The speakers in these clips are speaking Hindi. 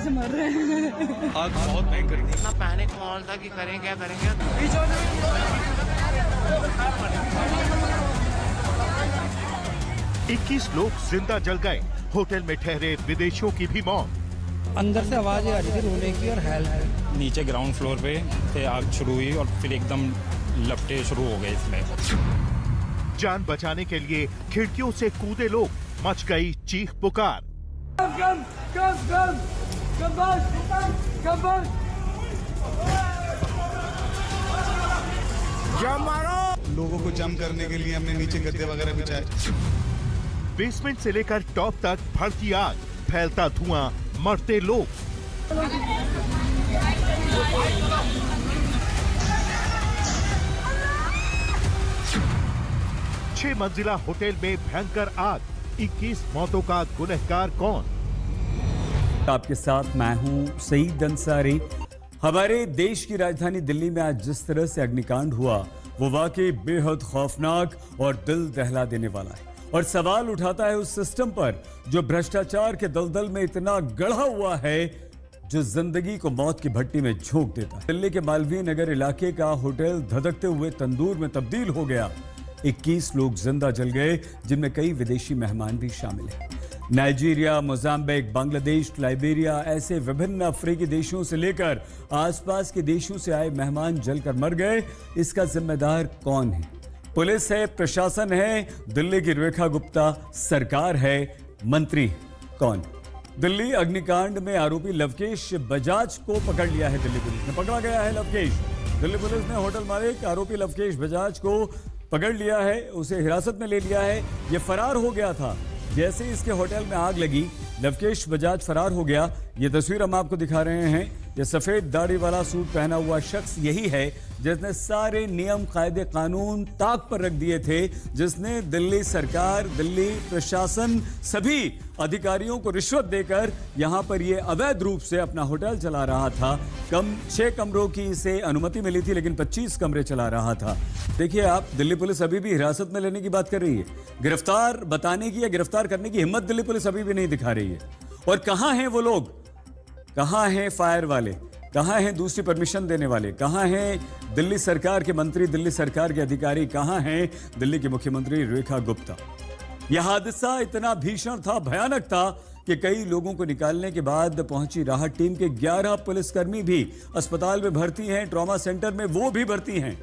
से मर रहे हैं। आग बहुत भयंकर थी। इतना पैनिक माहौल था कि करें क्या करेंगे। 21 लोग जिंदा जल गए। होटल में ठहरे विदेशियों की भी मौत। अंदर से आवाज़ आ रही थी रोने की और हेल्प। नीचे ग्राउंड फ्लोर पे से आग शुरू हुई और फिर एकदम लपटे शुरू हो गए इसमें। जान बचाने के लिए खिड़कियों से कूदे लोग, मच गई चीख पुकार। लोगों को जम करने के लिए हमने नीचे गद्दे वगैरह बिछाए। बेसमेंट से लेकर टॉप तक भड़की आग, फैलता धुआं, मरते लोग। छह मंजिला होटल में भयंकर आग, 21 मौतों का गुनहगार कौन? आपके साथ मैं हूं सईद अंसारी। हमारे देश की राजधानी दिल्ली में आज जिस तरह से अग्निकांड हुआ वो वाकई बेहद खौफनाक और दिल दहला देने वाला है और सवाल उठाता है उस सिस्टम पर जो भ्रष्टाचार के दलदल में इतना गढ़ा हुआ है जो जिंदगी को मौत की भट्टी में झोंक देता है। दिल्ली के मालवीय नगर इलाके का होटल धधकते हुए तंदूर में तब्दील हो गया। 21 लोग जिंदा जल गए जिनमें कई विदेशी मेहमान भी शामिल हैं। नाइजीरिया, मोजाम्बिक, बांग्लादेश, लाइबेरिया ऐसे विभिन्न अफ्रीकी देशों से लेकर आसपास के देशों से आए मेहमान जलकर मर गए। इसका जिम्मेदार कौन है? पुलिस है, प्रशासन है, दिल्ली की रेखा गुप्ता सरकार है, मंत्री कौन? दिल्ली अग्निकांड में आरोपी लवकेश बजाज को पकड़ लिया है। दिल्ली पुलिस ने पकड़ा गया है लवकेश। दिल्ली पुलिस ने होटल मालिक आरोपी लवकेश बजाज को पकड़ लिया है, उसे हिरासत में ले लिया है। यह फरार हो गया था। जैसे इसके होटल में आग लगी, लवकेश बजाज फरार हो गया। ये तस्वीर हम आपको दिखा रहे हैं। ये सफेद दाढ़ी वाला सूट पहना हुआ शख्स यही है जिसने सारे नियम कायदे कानून ताक पर रख दिए थे, जिसने दिल्ली सरकार, दिल्ली प्रशासन, सभी अधिकारियों को रिश्वत देकर यहां पर ये अवैध रूप से अपना होटल चला रहा था। 6 कमरों की इसे अनुमति मिली थी लेकिन 25 कमरे चला रहा था। देखिए आप, दिल्ली पुलिस अभी भी हिरासत में लेने की बात कर रही है। गिरफ्तार बताने की या गिरफ्तार करने की हिम्मत दिल्ली पुलिस अभी भी नहीं दिखा रही है। और कहां हैं वो लोग? कहां हैं फायर वाले? कहां हैं दूसरी परमिशन देने वाले? कहां हैं दिल्ली सरकार के मंत्री, दिल्ली सरकार के अधिकारी? कहां हैं दिल्ली के मुख्यमंत्री रेखा गुप्ता? यह हादसा इतना भीषण था, भयानक था कि कई लोगों को निकालने के बाद पहुंची राहत टीम के 11 पुलिसकर्मी भी अस्पताल में भर्ती हैं, ट्रॉमा सेंटर में वो भी भर्ती हैं।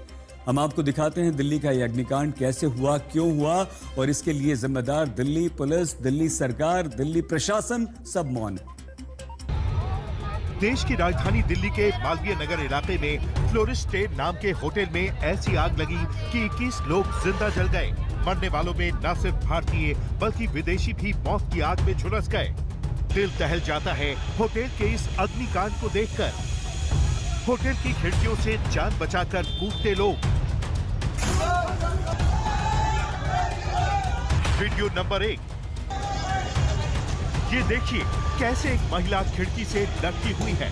हम आपको दिखाते हैं दिल्ली का यह अग्निकांड कैसे हुआ, क्यों हुआ और इसके लिए जिम्मेदार दिल्ली पुलिस, दिल्ली सरकार, दिल्ली प्रशासन सब मौन है। देश की राजधानी दिल्ली के मालवीय नगर इलाके में फ्लोरिस्टेड नाम के होटल में ऐसी आग लगी कि 21 लोग जिंदा जल गए। मरने वालों में न सिर्फ भारतीय बल्कि विदेशी भी मौत की आग में झुलस गए। दिल दहल जाता है होटल के इस अग्निकांड को देखकर। होटल की खिड़कियों से जान बचाकर कूदते लोग। Video number 1। ये देखिए कैसे एक महिला खिड़की से लटकी हुई है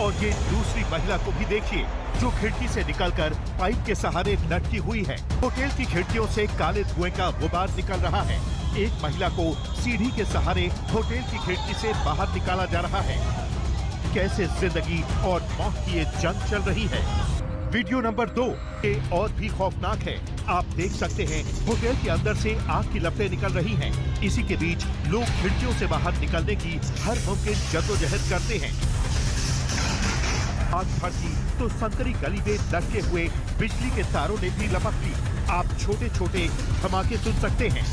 और ये दूसरी महिला को भी देखिए जो खिड़की से निकलकर पाइप के सहारे लटकी हुई है। होटल की खिड़कियों से काले धुएं का गुबार निकल रहा है। एक महिला को सीढ़ी के सहारे होटल की खिड़की से बाहर निकाला जा रहा है। कैसे जिंदगी और मौत की ये जंग चल रही है। वीडियो नंबर 2 ये और भी खौफनाक है। आप देख सकते हैं होटल के अंदर से आग की लपटें निकल रही हैं। इसी के बीच लोग खिड़कियों से बाहर निकलने की हर मुमकिन जद्दोजहद करते हैं। आग भड़की तो संकरी गली में लटके हुए बिजली के तारों ने भी लपक ली। आप छोटे छोटे धमाके सुन सकते हैं।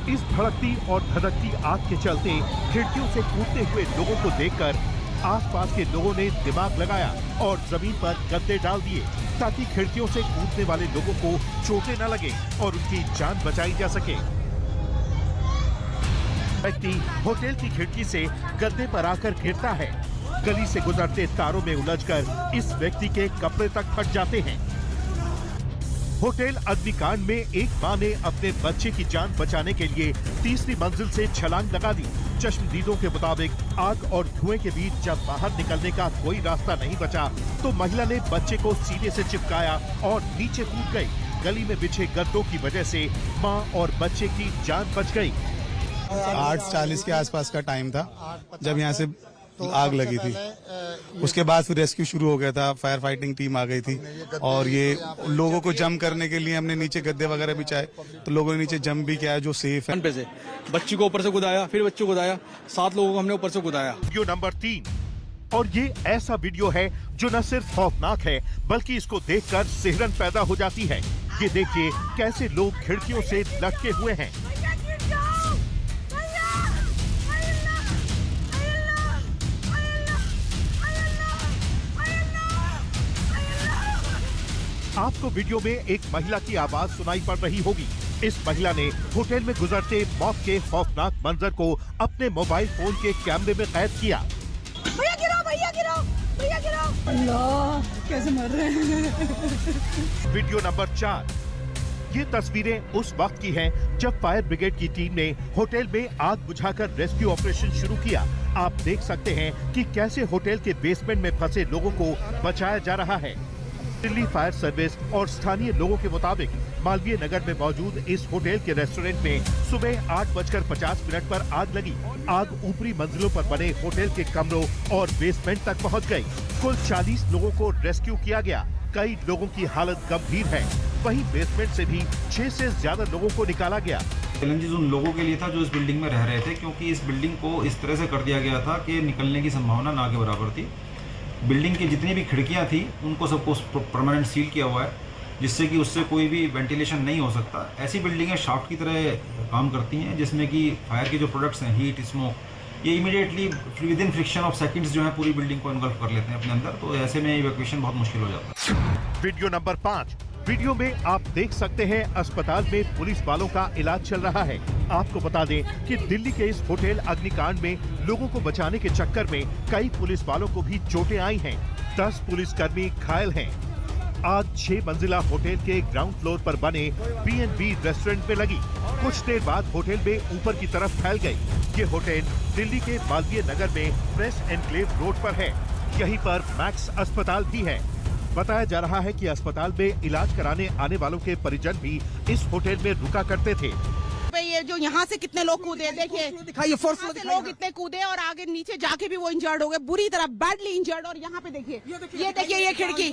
इस भड़कती और धधकती आग के चलते खिड़कियों से कूदते हुए लोगों को देखकर आसपास के लोगों ने दिमाग लगाया और जमीन पर गद्दे डाल दिए ताकि खिड़कियों से कूदने वाले लोगों को चोटें न लगे और उनकी जान बचाई जा सके। व्यक्ति होटल की खिड़की से गद्दे पर आकर गिरता है। गली से गुजरते तारों में उलझकर इस व्यक्ति के कपड़े तक फट जाते हैं। होटल अग्निकांड में एक मां ने अपने बच्चे की जान बचाने के लिए तीसरी मंजिल से छलांग लगा दी। चश्मदीदों के मुताबिक आग और धुएं के बीच जब बाहर निकलने का कोई रास्ता नहीं बचा तो महिला ने बच्चे को सीने से चिपकाया और नीचे कूद गई। गली में बिछे गद्दों की वजह से मां और बच्चे की जान बच गई। 8:40 के आसपास का टाइम था जब यहाँ से आग लगी थी। उसके बाद फिर रेस्क्यू शुरू हो गया था, फायर फाइटिंग टीम आ गई थी और ये लोगों को जंप करने के लिए हमने नीचे गद्दे वगैरह बिछाए, तो लोगों ने नीचे जंप भी किया जो सेफ है। पे से बच्ची को ऊपर से कूदाया, फिर बच्चों को कूदाया, 7 लोगों को हमने ऊपर से कूदाया। वीडियो नंबर 3, और ये ऐसा वीडियो है जो न सिर्फ खौफनाक है बल्कि इसको देखकर सिहरन पैदा हो जाती है। ये देखिए कैसे लोग खिड़कियों से लटके हुए हैं। आपको वीडियो में एक महिला की आवाज सुनाई पड़ रही होगी। इस महिला ने होटल में गुजरते मौत के खौफनाक मंजर को अपने मोबाइल फोन के कैमरे में कैद किया। भैया गिरो, भैया गिरो, भैया गिरो। अल्लाह, कैसे मर रहे हैं। वीडियो नंबर 4, ये तस्वीरें उस वक्त की हैं जब फायर ब्रिगेड की टीम ने होटल में आग बुझाकर रेस्क्यू ऑपरेशन शुरू किया। आप देख सकते हैं कि कैसे होटल के बेसमेंट में फंसे लोगों को बचाया जा रहा है। दिल्ली फायर सर्विस और स्थानीय लोगों के मुताबिक मालवीय नगर में मौजूद इस होटल के रेस्टोरेंट में सुबह 8:50 पर आग लगी। आग ऊपरी मंजिलों पर बने होटल के कमरों और बेसमेंट तक पहुंच गई। कुल 40 लोगों को रेस्क्यू किया गया। कई लोगों की हालत गंभीर है। वहीं बेसमेंट से भी 6 से ज्यादा लोगों को निकाला गया। चैलेंजेस उन लोगों के लिए था जो इस बिल्डिंग में रह रहे थे, क्योंकि इस बिल्डिंग को इस तरह से कर दिया गया था कि निकलने की संभावना ना के बराबर थी। बिल्डिंग की जितनी भी खिड़कियां थी उनको सबको परमानेंट सील किया हुआ है, जिससे कि उससे कोई भी वेंटिलेशन नहीं हो सकता। ऐसी बिल्डिंगें शाफ्ट की तरह काम करती हैं जिसमें कि फायर के जो प्रोडक्ट्स हैं, हीट, स्मोक, ये immediately with in friction of seconds जो है पूरी बिल्डिंग को इन्गल्फ कर लेते हैं अपने अंदर, तो ऐसे में इवैक्यूएशन बहुत मुश्किल हो जाता है। वीडियो नंबर 5, वीडियो में आप देख सकते हैं अस्पताल में पुलिस वालों का इलाज चल रहा है। आपको बता दें कि दिल्ली के इस होटल अग्निकांड में लोगों को बचाने के चक्कर में कई पुलिस वालों को भी चोटें आई हैं। 10 पुलिसकर्मी घायल हैं। आग 6 मंजिला होटल के ग्राउंड फ्लोर पर बने B&B रेस्टोरेंट में लगी। कुछ देर बाद होटल में ऊपर की तरफ फैल गई। ये होटल दिल्ली के मालवीय नगर में प्रेस एनक्लेव रोड पर है। यहीं पर मैक्स अस्पताल भी है। बताया जा रहा है कि अस्पताल में इलाज कराने आने वालों के परिजन भी इस होटल में रुका करते थे। ये जो यहाँ से कितने लोग कूदे, देखिए दिखाइए, फोर्स से लोग इतने कूदे और आगे नीचे जाके भी वो इंजर्ड हो गए, बुरी तरह बैडली इंजर्ड। और यहाँ पे देखिए, ये देखिए, ये खिड़की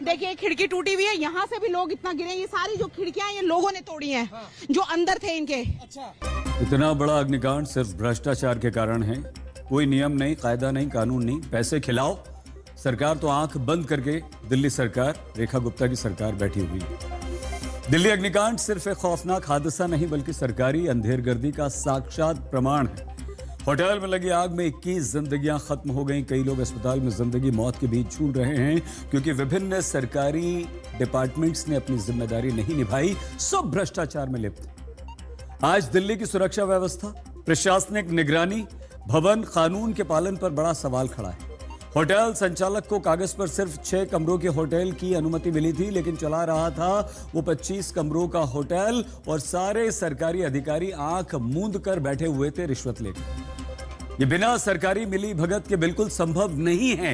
देखिए, खिड़की टूटी हुई है। यहाँ से भी लोग इतना गिरे। ये सारी जो खिड़कियां ये लोगों ने तोड़ी हैं जो अंदर थे इनके। इतना बड़ा अग्निकांड सिर्फ भ्रष्टाचार के कारण है। कोई नियम नहीं, कायदा नहीं, कानून नहीं, पैसे खिलाओ। सरकार तो आंख बंद करके, दिल्ली सरकार, रेखा गुप्ता की सरकार बैठी हुई है। दिल्ली अग्निकांड सिर्फ एक खौफनाक हादसा नहीं बल्कि सरकारी अंधेरगर्दी का साक्षात प्रमाण है। होटल में लगी आग में 21 जिंदगियां खत्म हो गईं। कई लोग अस्पताल में जिंदगी मौत के बीच झूल रहे हैं क्योंकि विभिन्न सरकारी डिपार्टमेंट्स ने अपनी जिम्मेदारी नहीं निभाई, सब भ्रष्टाचार में लिप्त। आज दिल्ली की सुरक्षा व्यवस्था, प्रशासनिक निगरानी, भवन, कानून के पालन पर बड़ा सवाल खड़ा है। होटल संचालक को कागज पर सिर्फ 6 कमरों के होटल की अनुमति मिली थी, लेकिन चला रहा था वो 25 कमरों का होटल और सारे सरकारी अधिकारी आंख मूंद कर बैठे हुए थे रिश्वत लेकर। ये बिना सरकारी मिली भगत के बिल्कुल संभव नहीं है।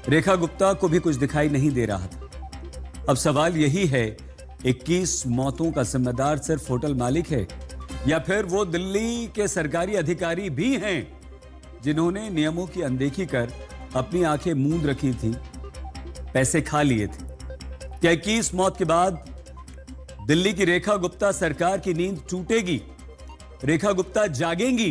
रेखा गुप्ता को भी कुछ दिखाई नहीं दे रहा था। अब सवाल यही है, 21 मौतों का जिम्मेदार सिर्फ होटल मालिक है या फिर वो दिल्ली के सरकारी अधिकारी भी हैं जिन्होंने नियमों की अनदेखी कर अपनी आंखें मूंद रखी थी, पैसे खा लिए थे। क्या 21 मौत के बाद दिल्ली की रेखा गुप्ता सरकार की नींद टूटेगी? रेखा गुप्ता जागेंगी?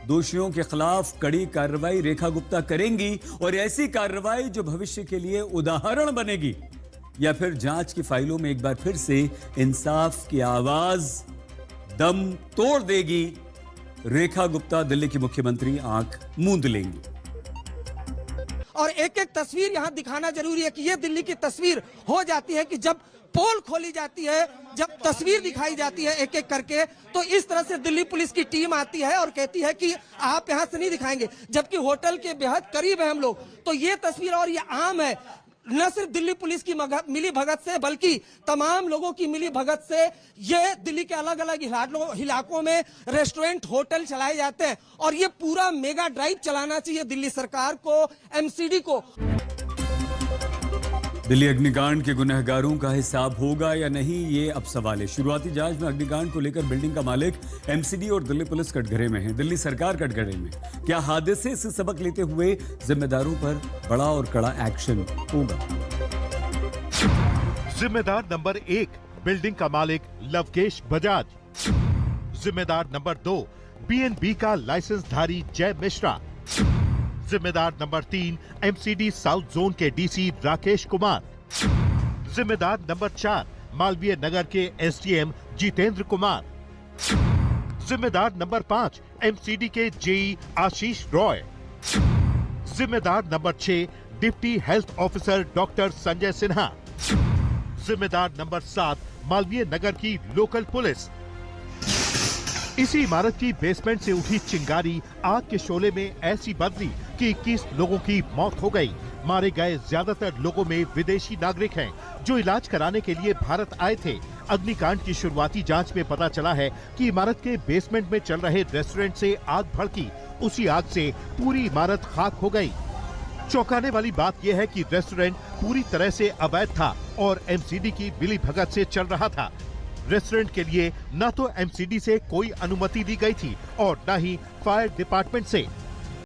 दोषियों के खिलाफ कड़ी कार्रवाई रेखा गुप्ता करेंगी और ऐसी कार्रवाई जो भविष्य के लिए उदाहरण बनेगी, या फिर जांच की फाइलों में एक बार फिर से इंसाफ की आवाज दम तोड़ देगी? रेखा गुप्ता दिल्ली की मुख्यमंत्री आंख मूंद लेंगी। और एक एक तस्वीर यहां दिखाना जरूरी है कि ये दिल्ली की तस्वीर हो जाती है कि जब पोल खोली जाती है, जब तस्वीर दिखाई जाती है एक एक करके, तो इस तरह से दिल्ली पुलिस की टीम आती है और कहती है कि आप यहां से नहीं दिखाएंगे, जबकि होटल के बेहद करीब है हम लोग। तो ये तस्वीर और ये आम है, न सिर्फ दिल्ली पुलिस की मिली भगत से बल्कि तमाम लोगों की मिली भगत से ये दिल्ली के अलग अलग इलाकों में रेस्टोरेंट, होटल चलाए जाते हैं। और ये पूरा मेगा ड्राइव चलाना चाहिए दिल्ली सरकार को, एमसीडी को। दिल्ली अग्निकांड के गुनहगारों का हिसाब होगा या नहीं, ये अब सवाल है। शुरुआती जांच में अग्निकांड को लेकर बिल्डिंग का मालिक एमसीडी और दिल्ली पुलिस कटघरे में है। दिल्ली सरकार कटघरे में। क्या हादसे से सबक लेते हुए जिम्मेदारों पर बड़ा और कड़ा एक्शन होगा? जिम्मेदार नंबर 1 बिल्डिंग का मालिक लवकेश बजाज। जिम्मेदार नंबर 2 बीएनबी का लाइसेंसधारी जय मिश्रा। जिम्मेदार नंबर 3 एमसीडी साउथ जोन के डीसी राकेश कुमार। जिम्मेदार नंबर 4 मालवीय नगर के एसडीएम जितेंद्र कुमार। जिम्मेदार नंबर 5 एमसीडी के जेई आशीष रॉय। जिम्मेदार number 6 deputy health officer doctor Sanjay Sinha. जिम्मेदार नंबर 7 मालवीय नगर की लोकल पुलिस। इसी इमारत की बेसमेंट से उठी चिंगारी आग के शोले में ऐसी बदली कि 21 लोगों की मौत हो गई। मारे गए ज्यादातर लोगों में विदेशी नागरिक हैं, जो इलाज कराने के लिए भारत आए थे। अग्निकांड की शुरुआती जांच में पता चला है कि इमारत के बेसमेंट में चल रहे रेस्टोरेंट से आग भड़की। उसी आग से पूरी इमारत खाक हो गई। चौंकाने वाली बात यह है कि रेस्टोरेंट पूरी तरह से अवैध था और एमसीडी की मिलीभगत से चल रहा था। रेस्टोरेंट के लिए न तो एमसीडी से कोई अनुमति दी गई थी और न ही फायर डिपार्टमेंट से।